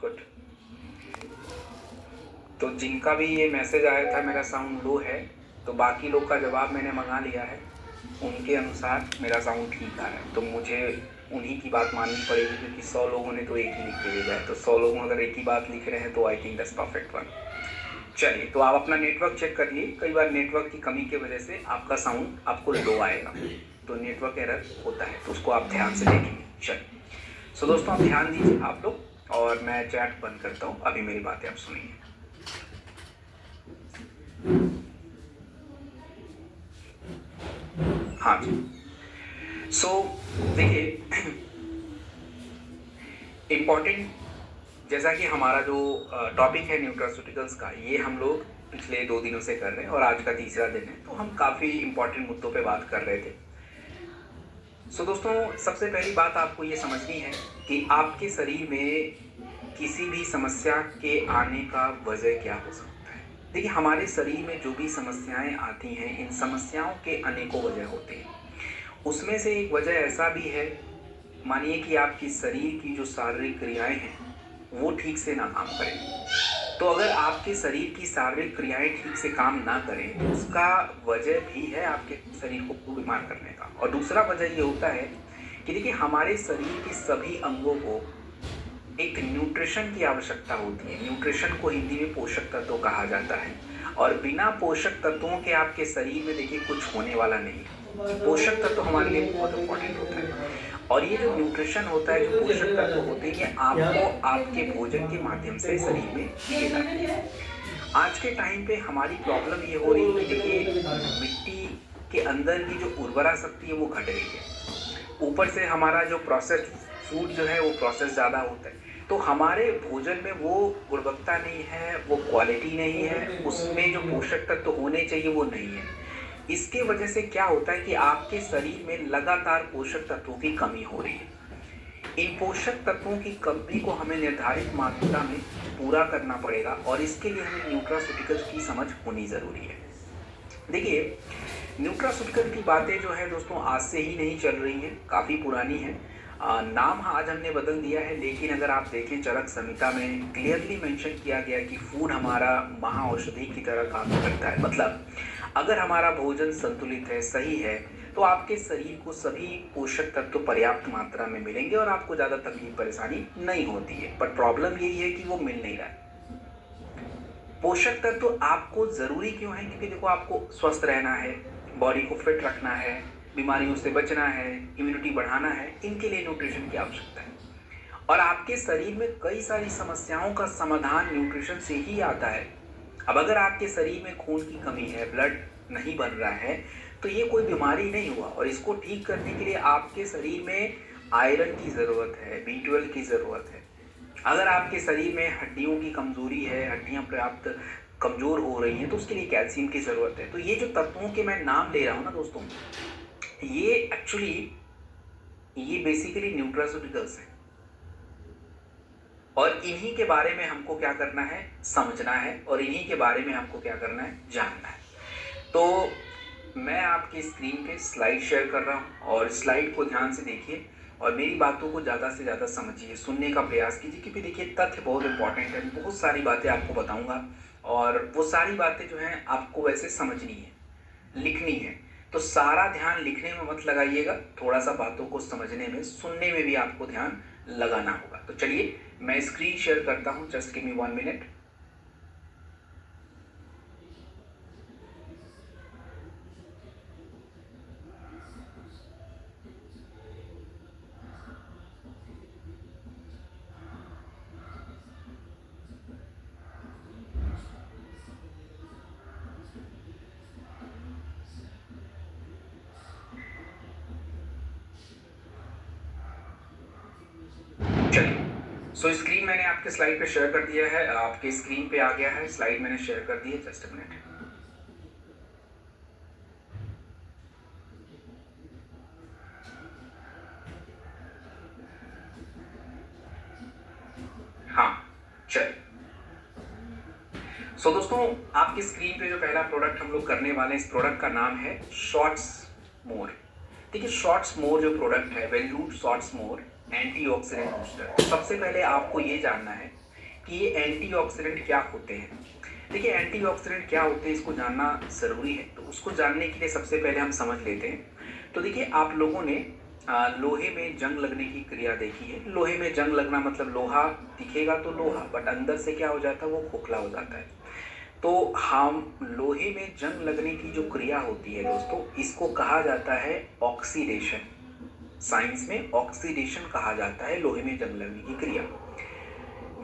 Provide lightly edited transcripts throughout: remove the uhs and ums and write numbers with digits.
Good. तो जिनका भी ये मैसेज आया था मेरा साउंड लो है, तो बाकी लोग का जवाब मैंने मंगा लिया है। उनके अनुसार मेरा साउंड ठीक आ रहा है, तो मुझे उन्हीं की बात माननी पड़ेगी, क्योंकि 100 लोगों ने तो एक ही लिख के भेजा है। तो 100 लोग अगर एक ही बात लिख रहे हैं तो I think that's perfect one. चलिए, तो आप अपना नेटवर्क चेक करिए। कई बार नेटवर्क की कमी की वजह से आपका साउंड आपको लो आएगा, तो नेटवर्क एरर होता है, तो उसको आप ध्यान से देखेंगे। चलिए, सो दोस्तों आप ध्यान दीजिए आप लोग, और मैं चैट बंद करता हूँ। अभी मेरी बातें आप सुनिए। हाँ जी, सो देखिए इम्पॉर्टेंट, जैसा कि हमारा जो टॉपिक है न्यूट्रास्यूटिकल्स का, ये हम लोग पिछले 2 दिनों से कर रहे हैं और आज का तीसरा दिन है, तो हम काफ़ी इम्पॉर्टेंट मुद्दों पे बात कर रहे थे। सो दोस्तों, सबसे पहली बात आपको ये समझनी है कि आपके शरीर में किसी भी समस्या के आने का वजह क्या हो सकता है। देखिए, हमारे शरीर में जो भी समस्याएं आती हैं, इन समस्याओं के अनेकों वजह होते हैं। उसमें से एक वजह ऐसा भी है, मानिए कि आपकी शरीर की जो शारीरिक क्रियाएं हैं वो ठीक से ना काम करें। तो अगर आपके शरीर की शारीरिक क्रियाएं ठीक से काम ना करें तो उसका वजह भी है आपके शरीर को बीमार करने का। और दूसरा वजह ये होता है कि देखिए, हमारे शरीर के सभी अंगों को एक न्यूट्रिशन की आवश्यकता होती है। न्यूट्रिशन को हिंदी में पोषक तत्व कहा जाता है, और बिना पोषक तत्वों के आपके शरीर में देखिए कुछ होने वाला नहीं है। पोषक तत्व हमारे लिए बहुत इंपॉर्टेंट होता है, और ये जो न्यूट्रिशन होता है, जो पोषक तत्व होते हैं, ये आपको आपके भोजन के माध्यम से शरीर में दिए जाते हैं। आज के टाइम पे हमारी प्रॉब्लम ये हो रही है कि देखिए, मिट्टी के अंदर की जो उर्वरा शक्ति है वो घट गई है। ऊपर से हमारा जो प्रोसेस्ड फूड जो है वो प्रोसेस ज़्यादा होता है, तो हमारे भोजन में वो गुणवत्ता नहीं है, वो क्वालिटी नहीं है, उसमें जो पोषक तत्व होने चाहिए वो नहीं है। इसके वजह से क्या होता है कि आपके शरीर में लगातार पोषक तत्वों की कमी हो रही है। इन पोषक तत्वों की कमी को हमें निर्धारित मात्रा में पूरा करना पड़ेगा, और इसके लिए हमें न्यूट्रास्यूटिकल्स की समझ होनी ज़रूरी है। देखिए, न्यूट्रास्यूटिकल की बातें जो है दोस्तों आज से ही नहीं चल रही हैं, काफ़ी पुरानी है। नाम आज हमने बदल दिया है, लेकिन अगर आप देखें चरक संहिता में क्लियरली मेंशन किया गया कि फूड हमारा महाऔषधि की तरह काम करता है। मतलब अगर हमारा भोजन संतुलित है, सही है, तो आपके शरीर को सभी पोषक तत्व पर्याप्त मात्रा में मिलेंगे और आपको ज़्यादा तकलीफ परेशानी नहीं होती है। पर प्रॉब्लम यही है कि वो मिल नहीं रहा है। पोषक तत्व आपको ज़रूरी क्यों है? क्योंकि देखो, आपको स्वस्थ रहना है, बॉडी को फिट रखना है, बीमारियों से बचना है, इम्यूनिटी बढ़ाना है, इनके लिए न्यूट्रिशन की आवश्यकता है। और आपके शरीर में कई सारी समस्याओं का समाधान न्यूट्रिशन से ही आता है। अब अगर आपके शरीर में खून की कमी है, ब्लड नहीं बन रहा है, तो ये कोई बीमारी नहीं हुआ, और इसको ठीक करने के लिए आपके शरीर में आयरन की ज़रूरत है, B12 की ज़रूरत है। अगर आपके शरीर में हड्डियों की कमजोरी है, हड्डियां पर्याप्त कमजोर हो रही हैं, तो उसके लिए कैल्शियम की ज़रूरत है। तो ये जो तत्वों के मैं नाम ले रहा हूँ ना दोस्तों, ये एक्चुअली ये बेसिकली न्यूट्रास्यूटिकल्स हैं, और इन्हीं के बारे में हमको क्या करना है, समझना है, और इन्हीं के बारे में हमको क्या करना है, जानना है। तो मैं आपकी स्क्रीन पे स्लाइड शेयर कर रहा हूँ, और स्लाइड को ध्यान से देखिए और मेरी बातों को ज़्यादा से ज़्यादा समझिए, सुनने का प्रयास कीजिए, क्योंकि देखिए तथ्य बहुत इंपॉर्टेंट है। बहुत सारी बातें आपको बताऊंगा, और वो सारी बातें जो हैं आपको वैसे समझनी है, लिखनी है। तो सारा ध्यान लिखने में मत लगाइएगा, थोड़ा सा बातों को समझने में, सुनने में भी आपको ध्यान लगाना होगा। तो चलिए, मैं स्क्रीन शेयर करता हूँ, जस्ट गिव मी 1 मिनट। चलिए, सो स्क्रीन मैंने आपके स्लाइड पे शेयर कर दिया है, आपके स्क्रीन पे आ गया है, स्लाइड मैंने शेयर कर दी है। Just a minute. हाँ, चलिए। सो दोस्तों, आपकी स्क्रीन पे जो पहला प्रोडक्ट हम लोग करने वाले हैं, इस प्रोडक्ट का नाम है शॉर्ट्स मोर। देखिए, शॉर्ट्स मोर जो प्रोडक्ट है, वेल्यूड शॉर्ट्स मोर एंटीऑक्सीडेंट बूस्टर। सबसे पहले आपको ये जानना है कि ये एंटीऑक्सीडेंट क्या होते हैं। देखिए एंटीऑक्सीडेंट क्या होते हैं इसको जानना ज़रूरी है, तो उसको जानने के लिए सबसे पहले हम समझ लेते हैं। तो देखिए आप लोगों ने लोहे में जंग लगने की क्रिया देखी है। लोहे में जंग लगना मतलब लोहा दिखेगा तो लोहा, बट अंदर से क्या हो जाता है, वो खोखला हो जाता है। तो हम लोहे में जंग लगने की जो क्रिया होती है दोस्तों, इसको कहा जाता है ऑक्सीडेशन। साइंस में ऑक्सीडेशन कहा जाता है लोहे में जंग लगने की क्रिया।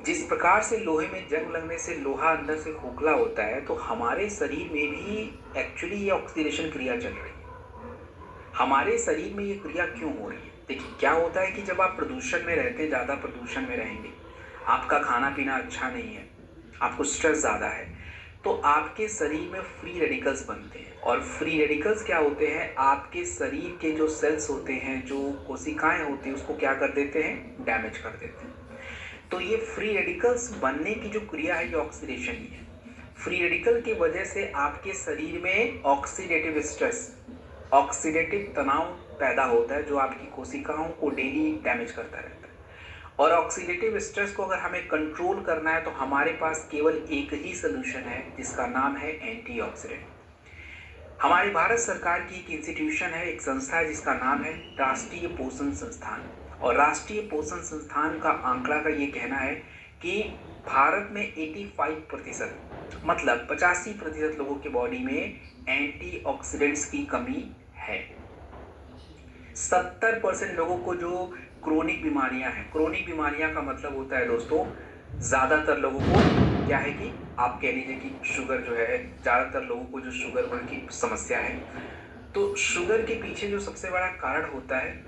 जिस प्रकार से लोहे में जंग लगने से लोहा अंदर से खोखला होता है, तो हमारे शरीर में भी एक्चुअली ये ऑक्सीडेशन क्रिया चल रही है। हमारे शरीर में ये क्रिया क्यों हो रही है? देखिए क्या होता है कि जब आप प्रदूषण में रहते हैं, ज़्यादा प्रदूषण में रहेंगे, आपका खाना पीना अच्छा नहीं है, आपको स्ट्रेस ज़्यादा है, तो आपके शरीर में फ्री रेडिकल्स बनते हैं। और फ्री रेडिकल्स क्या होते हैं, आपके शरीर के जो सेल्स होते हैं, जो कोशिकाएं होती हैं, उसको क्या कर देते हैं, डैमेज कर देते हैं। तो ये फ्री रेडिकल्स बनने की जो क्रिया है, ये ऑक्सीडेशन ही है। फ्री रेडिकल की वजह से आपके शरीर में ऑक्सीडेटिव स्ट्रेस, ऑक्सीडेटिव तनाव पैदा होता है, जो आपकी कोशिकाओं को डेली डैमेज करता रहता है। और ऑक्सीडेटिव स्ट्रेस को अगर हमें कंट्रोल करना है, तो हमारे पास केवल एक ही सोल्यूशन है, जिसका नाम है एंटीऑक्सीडेंट। हमारी भारत सरकार की एक इंस्टीट्यूशन है, एक संस्था है, जिसका नाम है राष्ट्रीय पोषण संस्थान। और राष्ट्रीय पोषण संस्थान का आंकड़ा का ये कहना है कि भारत में 85% मतलब 85% लोगों के बॉडी में एंटीऑक्सीडेंट्स की कमी है। 70% लोगों को जो क्रोनिक बीमारियां हैं, क्रोनिक बीमारियां का मतलब होता है दोस्तों, ज़्यादातर लोगों को क्या है कि आप कह लीजिए कि शुगर जो है, ज़्यादातर लोगों को जो शुगर की समस्या है, तो शुगर के पीछे जो सबसे बड़ा कारण होता है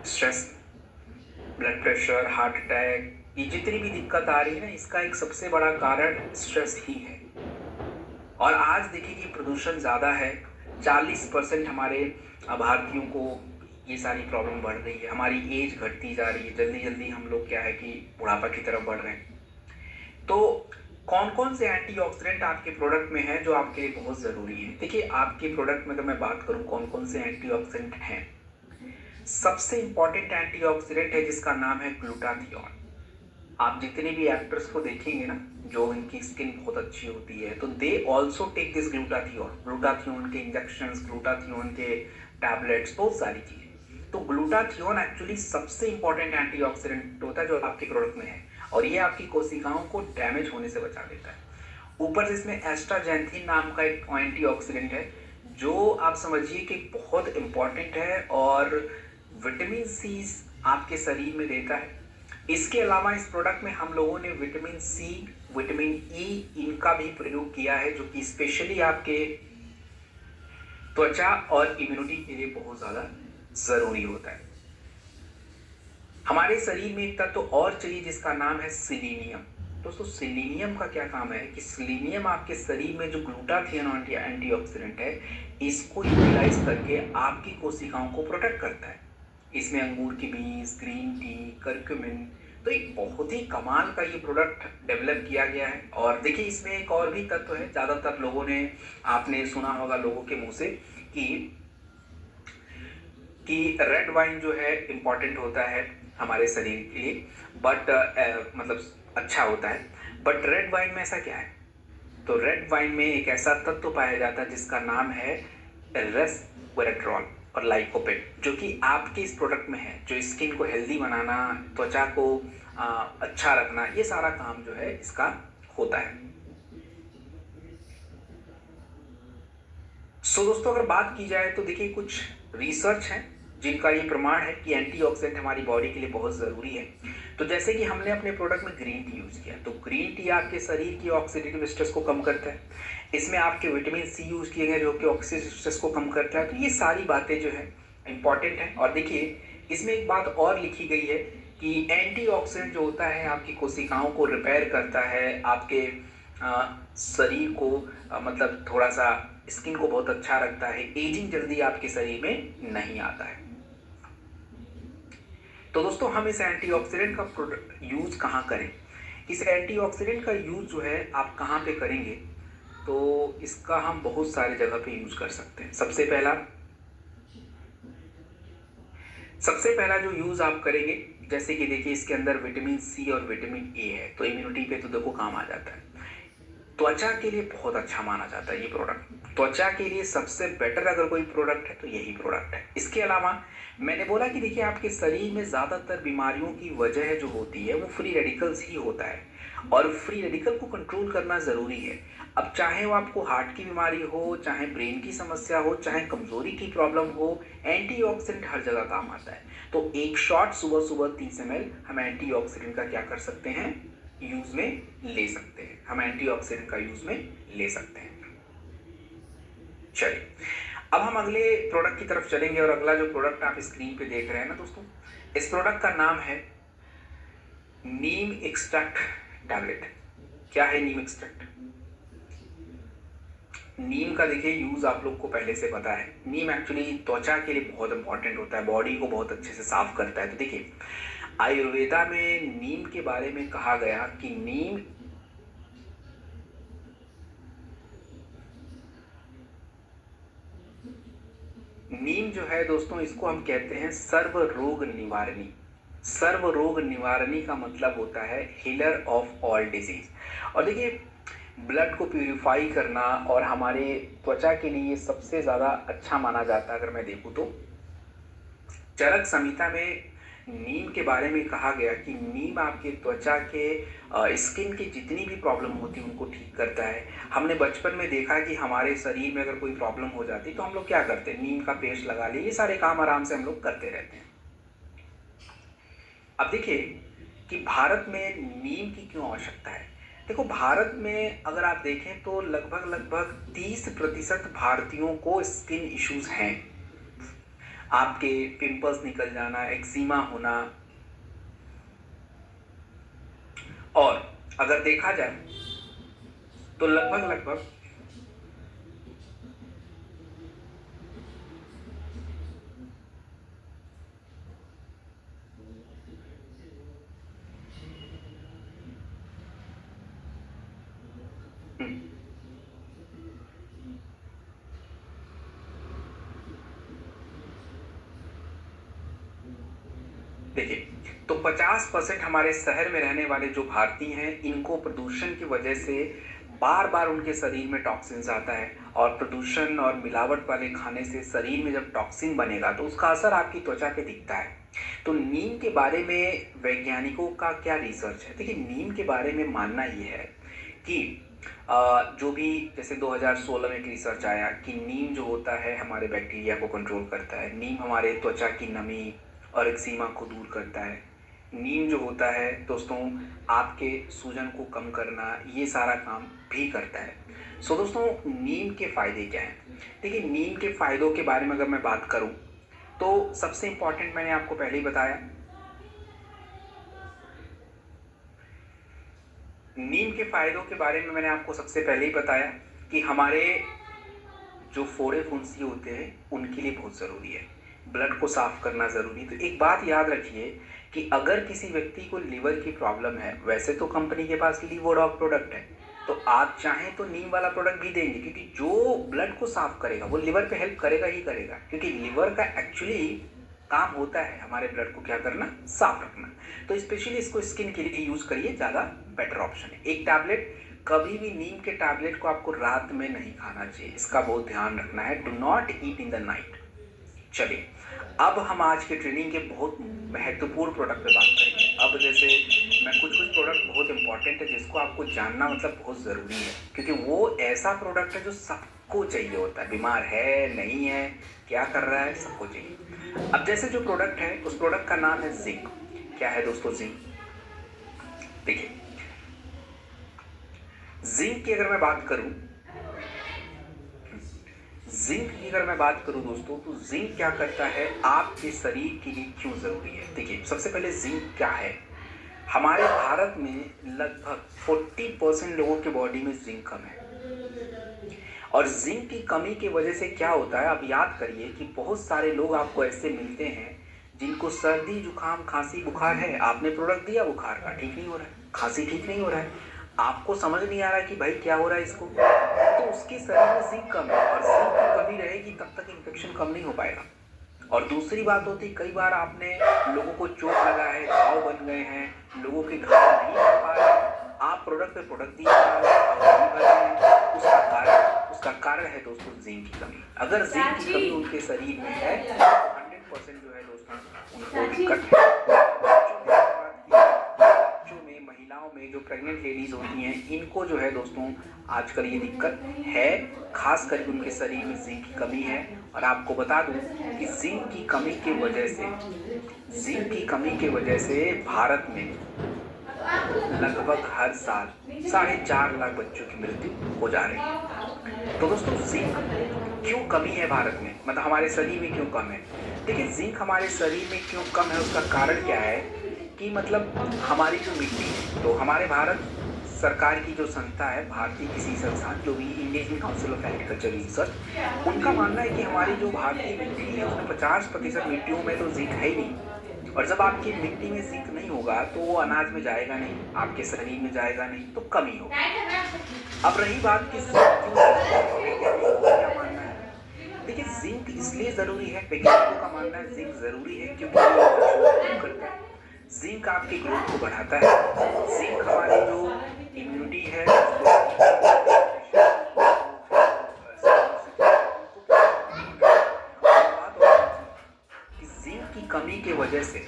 stress, blood pressure, heart attack, ये जितनी भी दिक्कत आ रही है ना, इसका एक सबसे बड़ा कारण स्ट्रेस ही है। और आज देखिए कि प्रदूषण ज़्यादा है, 40% हमारे भारतीयों को ये सारी प्रॉब्लम बढ़ रही है। हमारी एज घटती जा रही है, जल्दी जल्दी हम लोग क्या है कि बुढ़ापा की तरफ बढ़ रहे हैं। तो कौन कौन से एंटीऑक्सीडेंट आपके प्रोडक्ट में है जो आपके लिए बहुत ज़रूरी है? देखिए आपके प्रोडक्ट में अगर मैं बात करूं कौन कौन से एंटीऑक्सीडेंट हैं, सबसे इंपॉर्टेंट एंटीऑक्सीडेंट है जिसका नाम है ग्लूटाथियोन। आप जितने भी एक्टर्स को देखेंगे ना, जो इनकी स्किन बहुत अच्छी होती है, तो they also take this glutathione. Glutathione के इंजेक्शंस, ग्लूटाथियोन के टैबलेट्स, बहुत सारी चीज़ें। तो ग्लूटाथियोन एक्चुअली सबसे इंपॉर्टेंट एंटीऑक्सीडेंट होता है जो आपके प्रोडक्ट में है, और ये आपकी कोशिकाओं को डैमेज होने से बचा देता है। ऊपर से इसमें एस्ट्राजेंथिन नाम का एक एंटीऑक्सीडेंट है, जो आप समझिए कि बहुत इंपॉर्टेंट है और विटामिन सी आपके शरीर में देता है। इसके अलावा इस प्रोडक्ट में हम लोगों ने विटामिन सी, विटामिन ई, इनका भी प्रयोग किया है, जो कि स्पेशली आपके त्वचा और इम्यूनिटी के लिए बहुत ज़्यादा ज़रूरी होता है। हमारे शरीर में एक तत्व तो और चाहिए जिसका नाम है सिलीनियम। दोस्तों सिलीनियम का क्या काम है कि सिलीनियम आपके शरीर में जो ग्लूटाथियोन एंटीऑक्सीडेंट है, इसको यूटिलाइज करके आपकी कोशिकाओं को प्रोटेक्ट करता है। इसमें अंगूर के बीज, ग्रीन टी, करक्यूमिन, तो एक बहुत ही कमाल का ये प्रोडक्ट डेवलप किया गया है। और देखिए इसमें एक और भी तत्व है, ज़्यादातर लोगों ने, आपने सुना होगा लोगों के मुंह से कि रेड वाइन जो है इम्पॉर्टेंट होता है हमारे शरीर के लिए, बट मतलब अच्छा होता है। बट रेड वाइन में ऐसा क्या है, तो रेड वाइन में एक ऐसा तत्व पाया जाता है जिसका नाम है रेस्वेराट्रॉल और लाइकोपेन, जो कि आपके इस प्रोडक्ट में है, जो स्किन को हेल्दी बनाना, त्वचा को अच्छा रखना, ये सारा काम जो है इसका होता है। दोस्तों अगर बात की जाए तो देखिए कुछ रिसर्च है जिनका ये प्रमाण है कि एंटीऑक्सीडेंट हमारी बॉडी के लिए बहुत ज़रूरी है। तो जैसे कि हमने अपने प्रोडक्ट में ग्रीन टी यूज़ किया, तो ग्रीन टी आपके शरीर की ऑक्सीडेटिव स्ट्रेस को कम करता है। इसमें आपके विटामिन सी यूज़ किए गए जो कि ऑक्सीडेटिव स्ट्रेस को कम करता है। तो ये सारी बातें जो है इंपॉर्टेंट है। और देखिए इसमें एक बात और लिखी गई है कि एंटीऑक्सीडेंट जो होता है आपकी कोशिकाओं को रिपेयर करता है, आपके शरीर को मतलब थोड़ा सा स्किन को बहुत अच्छा रखता है, एजिंग जल्दी आपके शरीर में नहीं आता है। तो दोस्तों हम इस एंटीऑक्सीडेंट का यूज़ कहाँ करें? इस एंटीऑक्सीडेंट का यूज़ जो है आप कहाँ पे करेंगे, तो इसका हम बहुत सारे जगह पे यूज़ कर सकते हैं। सबसे पहला जो यूज़ आप करेंगे जैसे कि देखिए इसके अंदर विटामिन सी और विटामिन ए है, तो इम्यूनिटी पे तो देखो काम आ जाता है। त्वचा के लिए बहुत अच्छा माना जाता है ये प्रोडक्ट। त्वचा के लिए सबसे बेटर अगर कोई प्रोडक्ट है तो यही प्रोडक्ट है। इसके अलावा मैंने बोला कि देखिए आपके शरीर में ज़्यादातर बीमारियों की वजह जो होती है वो फ्री रेडिकल्स ही होता है, और फ्री रेडिकल को कंट्रोल करना ज़रूरी है। अब चाहे वो आपको हार्ट की बीमारी हो, चाहे ब्रेन की समस्या हो, चाहे कमज़ोरी की प्रॉब्लम हो, एंटीऑक्सीडेंट हर जगह काम आता है। तो एक शॉट सुबह सुबह 30 ml हम एंटीऑक्सीडेंट का क्या कर सकते हैं, यूज में ले सकते हैं। हम एंटीऑक्सीडेंट का यूज में ले सकते हैं। चलिए अब हम अगले प्रोडक्ट की तरफ चलेंगे, और अगला जो प्रोडक्ट आप स्क्रीन पे देख रहे हैं ना दोस्तों, इस प्रोडक्ट का नाम है नीम एक्सट्रैक्ट टैबलेट। क्या है नीम एक्सट्रैक्ट? नीम का देखिए यूज आप लोग को पहले से पता है। नीम एक्चुअली त्वचा के लिए बहुत इंपॉर्टेंट होता है, बॉडी को बहुत अच्छे से साफ करता है। तो देखिए आयुर्वेदा में नीम के बारे में कहा गया कि नीम जो है दोस्तों, इसको हम कहते हैं सर्व रोग निवारणी। सर्व रोग निवारणी का मतलब होता है हीलर ऑफ ऑल डिजीज। और देखिए ब्लड को प्यूरिफाई करना और हमारे त्वचा के लिए सबसे ज़्यादा अच्छा माना जाता है। अगर मैं देखूँ तो चरक संहिता में नीम के बारे में कहा गया कि नीम आपके त्वचा के स्किन की जितनी भी प्रॉब्लम होती है उनको ठीक करता है। हमने बचपन में देखा कि हमारे शरीर में अगर कोई प्रॉब्लम हो जाती तो हम लोग क्या करते हैं, नीम का पेस्ट लगा लिए, ये सारे काम आराम से हम लोग करते रहते हैं। अब देखिए कि भारत में नीम की क्यों आवश्यकता है। देखो भारत में अगर आप देखें तो लगभग 30% भारतीयों को स्किन इश्यूज हैं। आपके पिंपल्स निकल जाना, एक्जिमा होना, और अगर देखा जाए तो लगभग देखिए तो 50% हमारे शहर में रहने वाले जो भारतीय हैं, इनको प्रदूषण की वजह से बार बार उनके शरीर में टॉक्सिन्स आता है, और प्रदूषण और मिलावट वाले खाने से शरीर में जब टॉक्सिन बनेगा तो उसका असर आपकी त्वचा पे दिखता है। तो नीम के बारे में वैज्ञानिकों का क्या रिसर्च है। देखिए नीम के बारे में मानना ये है कि जो भी जैसे 2016 में एक रिसर्च आया कि नीम जो होता है हमारे बैक्टीरिया को कंट्रोल करता है। नीम हमारे त्वचा की नमी और एक्जिमा को दूर करता है। नीम जो होता है दोस्तों आपके सूजन को कम करना, ये सारा काम भी करता है। सो दोस्तों नीम के फ़ायदे क्या हैं। देखिए नीम के फ़ायदों के बारे में अगर मैं बात करूं तो सबसे इम्पॉर्टेंट मैंने आपको पहले ही बताया, नीम के फ़ायदों के बारे में मैंने आपको सबसे पहले ही बताया कि हमारे जो फोड़े फुंसी होते हैं उनके लिए बहुत ज़रूरी है, ब्लड को साफ करना ज़रूरी है। तो एक बात याद रखिए कि अगर किसी व्यक्ति को लीवर की प्रॉब्लम है, वैसे तो कंपनी के पास लीवोडॉक प्रोडक्ट है, तो आप चाहें तो नीम वाला प्रोडक्ट भी देंगे, क्योंकि जो ब्लड को साफ करेगा वो लिवर पे हेल्प करेगा ही करेगा, क्योंकि लिवर का एक्चुअली काम होता है हमारे ब्लड को क्या करना, साफ रखना। तो स्पेशली इसको स्किन के लिए यूज़ करिए, ज़्यादा बेटर ऑप्शन है। एक टैबलेट, कभी भी नीम के टैबलेट को आपको रात में नहीं खाना चाहिए, इसका बहुत ध्यान रखना है। Do not eat in the night. चलिए अब हम आज के ट्रेनिंग के बहुत महत्वपूर्ण प्रोडक्ट पे बात करेंगे। अब जैसे मैं कुछ प्रोडक्ट बहुत इंपॉर्टेंट है जिसको आपको जानना मतलब बहुत ज़रूरी है, क्योंकि वो ऐसा प्रोडक्ट है जो सबको चाहिए होता है, बीमार है नहीं है क्या कर रहा है सबको चाहिए। अब जैसे जो प्रोडक्ट है उस प्रोडक्ट का नाम है जिंक। क्या है दोस्तों जिंक? देखिए जिंक की अगर मैं बात करूं, जिंक की अगर मैं बात करूं दोस्तों, तो जिंक क्या करता है आपके शरीर के लिए क्यों ज़रूरी है। देखिए सबसे पहले जिंक क्या है। हमारे भारत में लगभग 40% लोगों की बॉडी में जिंक कम है, और जिंक की कमी की वजह से क्या होता है, आप याद करिए कि बहुत सारे लोग आपको ऐसे मिलते हैं जिनको सर्दी जुकाम खांसी बुखार है, आपने प्रोडक्ट दिया, बुखार का ठीक नहीं हो रहा है, खांसी ठीक नहीं हो रहा है, आपको समझ नहीं आ रहा है कि भाई क्या हो रहा है इसको, तो उसके शरीर में जिंक कम है, और जिंक की कमी रहेगी तब तक इन्फेक्शन कम नहीं हो पाएगा। और दूसरी बात होती, कई बार आपने लोगों को चोट लगा है, घाव बन गए हैं, लोगों के घाव नहीं भर पा रहे हैं, आप प्रोडक्ट पे प्रोडक्ट दिए जा रहे हैं, आप नहीं भर रहे हैं, उसका कारण है दोस्तों जिंक की कमी। अगर जिंक की कमी उनके शरीर में है तो 100% जो है दोस्तों उनको दिक्कत है। बच्चों में, महिलाओं में, जो प्रेग्नेंट लेडीज होती हैं, इनको जो है दोस्तों आजकल ये दिक्कत है, खास करके उनके शरीर में जिंक की कमी है। और आपको बता दूं कि जिंक की कमी के वजह से भारत में लगभग हर साल 4.5 लाख बच्चों की मृत्यु हो जा रही है। तो दोस्तों जिंक क्यों कमी है भारत में, मतलब हमारे शरीर में क्यों कम है? देखिए, जिंक हमारे शरीर में क्यों कम है, उसका कारण क्या है कि मतलब हमारी जो मिट्टी है, तो हमारे भारत सरकार की जो संस्था है, भारतीय कृषि संस्थान, जो भी Indian council of agriculture research, उनका मानना है कि हमारी जो भारतीय मिट्टी है उसमें 50% मिट्टियों में तो जिंक है ही नहीं। और जब आपकी मिट्टी में जिंक नहीं होगा तो वो अनाज में जाएगा नहीं, आपके शरीर में जाएगा नहीं, तो कमी होगी। अब रही बात कि क्या मानना है, देखिए जिंक इसलिए जरूरी है, वैज्ञानिकों का मानना है जिंक जरूरी है क्योंकि जिंक आपकी ग्रोथ को बढ़ाता है, जिंक हमारी जो इम्यूनिटी है कि जिंक की कमी के वजह से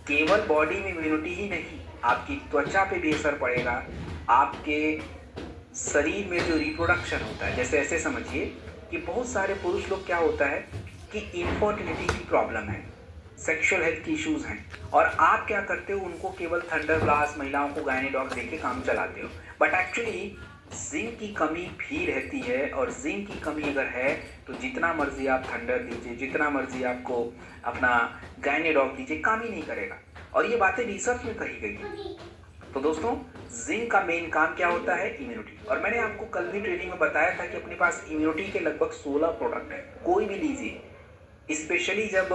केवल बॉडी में इम्यूनिटी ही नहीं, आपकी त्वचा पे भी असर पड़ेगा, आपके शरीर में जो रिप्रोडक्शन होता है, जैसे ऐसे समझिए कि बहुत सारे पुरुष लोग, क्या होता है कि इनफर्टिलिटी की प्रॉब्लम है, सेक्सुअल हेल्थ की इश्यूज हैं, और आप क्या करते हो, उनको केवल थंडर ब्लास्ट, महिलाओं को गायनेडॉक देके काम चलाते हो। बट एक्चुअली जिंक की कमी भी रहती है, और जिंक की कमी अगर है तो जितना मर्जी आप थंडर दीजिए, जितना मर्जी आपको अपना गायनेडॉक दीजिए, काम ही नहीं करेगा। और ये बातें रिसर्च में कही गई है। तो दोस्तों जिंक का मेन काम क्या होता है? इम्यूनिटी। और मैंने आपको कल भी ट्रेनिंग में बताया था कि अपने पास इम्यूनिटी के लगभग 16 प्रोडक्ट है, कोई भी लीजिए, स्पेशली जब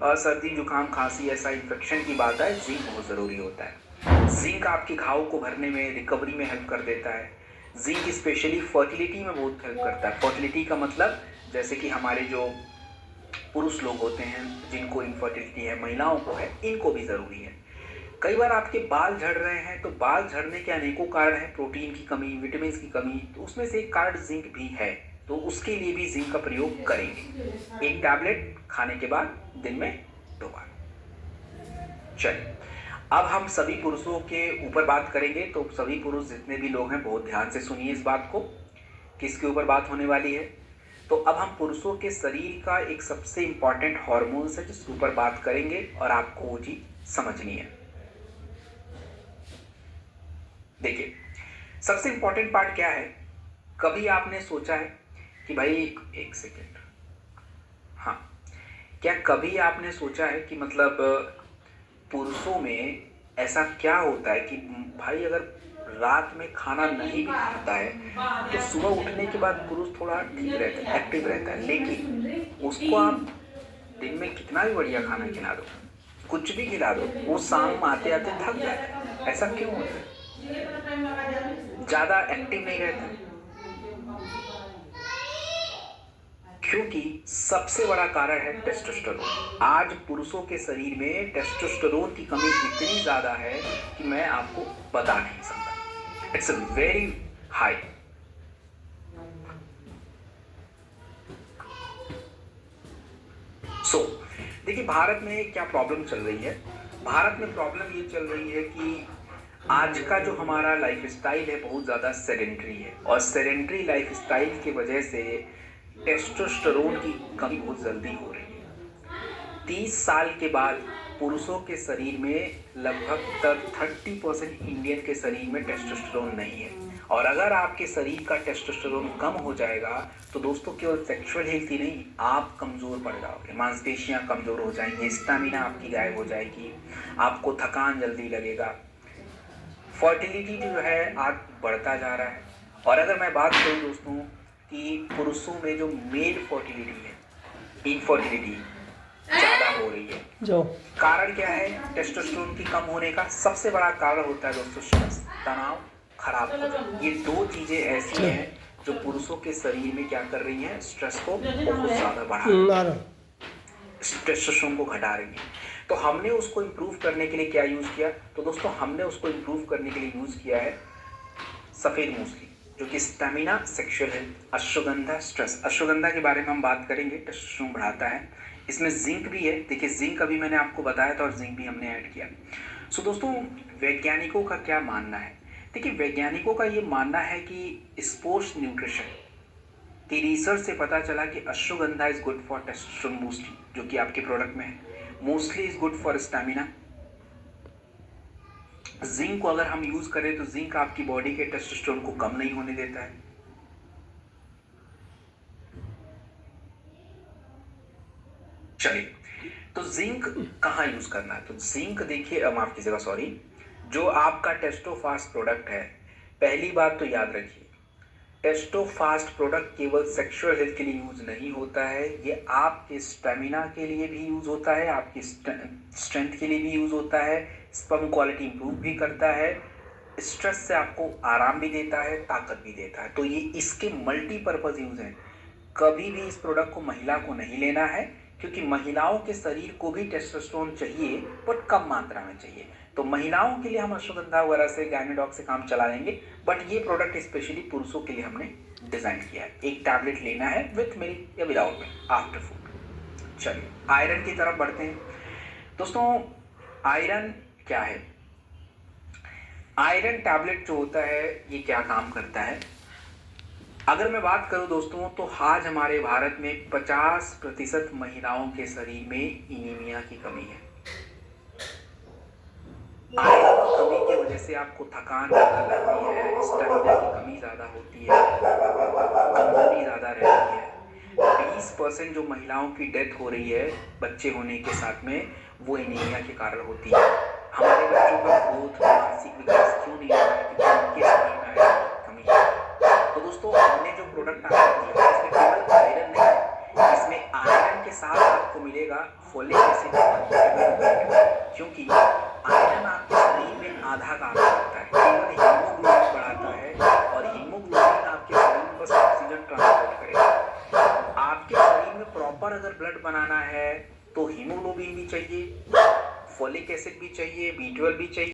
सर्दी जुकाम खांसी ऐसा इन्फेक्शन की बात है, जिंक बहुत ज़रूरी होता है। जिंक आपके घाव को भरने में, रिकवरी में हेल्प कर देता है। जिंक स्पेशली फर्टिलिटी में बहुत हेल्प करता है। फर्टिलिटी का मतलब जैसे कि हमारे जो पुरुष लोग होते हैं जिनको इनफर्टिलिटी है, महिलाओं को है, इनको भी ज़रूरी है। कई बार आपके बाल झड़ रहे हैं, तो बाल झड़ने के अनेकों कारण हैं, प्रोटीन की कमी, विटामिन की कमी, तो उसमें से एक कारण जिंक भी है, तो उसके लिए भी जिंक का प्रयोग करेंगे। एक टैबलेट खाने के बाद दिन में 2 बार। चलिए, अब हम सभी पुरुषों के ऊपर बात करेंगे, तो सभी पुरुष जितने भी लोग हैं बहुत ध्यान से सुनिए इस बात को, किसके ऊपर बात होने वाली है। तो अब हम पुरुषों के शरीर का एक सबसे इंपॉर्टेंट हार्मोन्स है जिसके ऊपर बात करेंगे, और आपको वो चीज समझनी है। देखिए, सबसे इंपॉर्टेंट पार्ट क्या है, कभी आपने सोचा है कि भाई, एक सेकेंड, हाँ, क्या कभी आपने सोचा है कि मतलब पुरुषों में ऐसा क्या होता है कि भाई अगर रात में खाना नहीं भी खाता है तो सुबह उठने के बाद पुरुष थोड़ा ठीक रहता है, एक्टिव रहता है, लेकिन उसको आप दिन में कितना भी बढ़िया खाना खिला दो, कुछ भी खिला दो, वो शाम आते आते थक जाता है। ऐसा क्यों होता है? ज्यादा एक्टिव नहीं रहता, क्योंकि सबसे बड़ा कारण है टेस्टोस्टेरोन। आज पुरुषों के शरीर में टेस्टोस्टेरोन की कमी इतनी ज्यादा है कि मैं आपको बता नहीं सकता। It's very high. देखिए, भारत में क्या प्रॉब्लम चल रही है। भारत में प्रॉब्लम ये चल रही है कि आज का जो हमारा लाइफ स्टाइल है बहुत ज़्यादा सेडेंट्री है, और सेडेंट्री लाइफ स्टाइल की वजह से टेस्टोस्टेरोन की कमी बहुत जल्दी हो रही है। 30 साल के बाद पुरुषों के शरीर में लगभग 30% इंडियन के शरीर में टेस्टोस्टेरोन नहीं है। और अगर आपके शरीर का टेस्टोस्टेरोन कम हो जाएगा तो दोस्तों केवल सेक्सुअल हेल्थ ही नहीं, आप कमज़ोर पड़ जाओगे, मांसपेशियां कमज़ोर हो जाएंगी, स्टैमिना आपकी गायब हो जाएगी, आपको थकान जल्दी लगेगा, फर्टिलिटी जो है आज बढ़ता जा रहा है। और अगर मैं बात करूँ दोस्तों कि पुरुषों में जो मेल फर्टिलिटी है, इनफर्टिलिटी ज़्यादा हो रही है, जो कारण क्या है? टेस्टोस्टेरोन की कम होने का सबसे बड़ा कारण होता है दोस्तों स्ट्रेस, तनाव, खराब हो जाना। ये 2 चीज़ें ऐसी हैं जो पुरुषों के शरीर में क्या कर रही हैं? स्ट्रेस को बहुत ज़्यादा बढ़ा रही हैं। टेस्टोस्टेरोन को घटा रही है। तो हमने उसको इम्प्रूव करने के लिए क्या यूज़ किया? तो दोस्तों हमने उसको इम्प्रूव करने के लिए यूज़ किया है सफ़ेद मूसली, जो कि stamina, sexual health, ashwagandha, stress. Ashwagandha के बारे में हम बात करेंगे, टेस्टोस्टेरोन बढ़ाता है। इसमें जिंक भी है। देखिए जिंक अभी मैंने आपको बताया था और जिंक भी हमने ऐड किया। सो दोस्तों वैज्ञानिकों का क्या मानना है? देखिए वैज्ञानिकों का ये मानना है कि स्पोर्ट्स न्यूट्रिशन की रिसर्च से पता चला कि ashwagandha is good for testosterone boosting, जो कि आपके प्रोडक्ट में है। Mostly is good for stamina. Zinc को अगर हम यूज करें तो जिंक आपकी बॉडी के टेस्टोस्टेरोन को कम नहीं होने देता है। चलिए, तो जिंक कहाँ यूज करना है? तो जिंक देखिए, माफ कीजिएगा, सॉरी, जो आपका टेस्टोफास्ट प्रोडक्ट है, पहली बात तो याद रखिए, टेस्टोफास्ट प्रोडक्ट केवल सेक्सुअल हेल्थ के लिए यूज नहीं होता है, ये आपके स्टेमिना के लिए भी यूज होता है, आपकी स्ट्रेंथ के लिए भी यूज होता है, स्पर्म क्वालिटी इंप्रूव भी करता है, स्ट्रेस से आपको आराम भी देता है, ताकत भी देता है। तो ये इसके मल्टीपर्पज यूज हैं। कभी भी इस प्रोडक्ट को महिला को नहीं लेना है, क्योंकि महिलाओं के शरीर को भी टेस्टोस्टेरोन चाहिए, बट कम मात्रा में चाहिए। तो महिलाओं के लिए हम अश्वगंधा वगैरह से, गायनेडॉक से काम चला लेंगे, बट ये प्रोडक्ट स्पेशली पुरुषों के लिए हमने डिजाइन किया है। एक टैबलेट लेना है विथ मिल्क या विदाउट मिल्क आफ्टर फूड। चलिए आयरन की तरफ बढ़ते हैं। दोस्तों आयरन क्या है? आयरन टैबलेट जो होता है ये क्या काम करता है? अगर मैं बात करूं दोस्तों, तो आज हमारे भारत में 50% महिलाओं के शरीर में इनीमिया की कमी है। आयरन की कमी की वजह से आपको थकान ज़्यादा लगती है, स्टेमिना की कमी ज़्यादा होती है, कमजोरी ज़्यादा रहती है। 20% जो महिलाओं की डेथ हो रही है बच्चे होने के साथ में, वो एनीमिया के कारण होती है। हमारे बच्चों का ग्रोथ, मानसिक विकास क्यों नहीं हो रहा है? क्योंकि उनके शरीर में आयरन की कमी है। तो दोस्तों हमने जो प्रोडक्ट आपको दिया है, इसमें केवल आयरन नहीं है, इसमें आयरन के साथ आपको मिलेगा फोलिक एसिड और क्योंकि आयरन आपके शरीर में आधा काम करता है, केवल हीमोग्लोबिन बढ़ाता है, और हीमोग्लोबिन आपके शरीर में बस ऑक्सीजन ट्रांसपोर्ट करेगा। आपके शरीर में प्रॉपर अगर ब्लड बनाना है तो हीमोग्लोबिन भी चाहिए, फोलिक एसिड भी चाहिए, B12 भी चाहिए।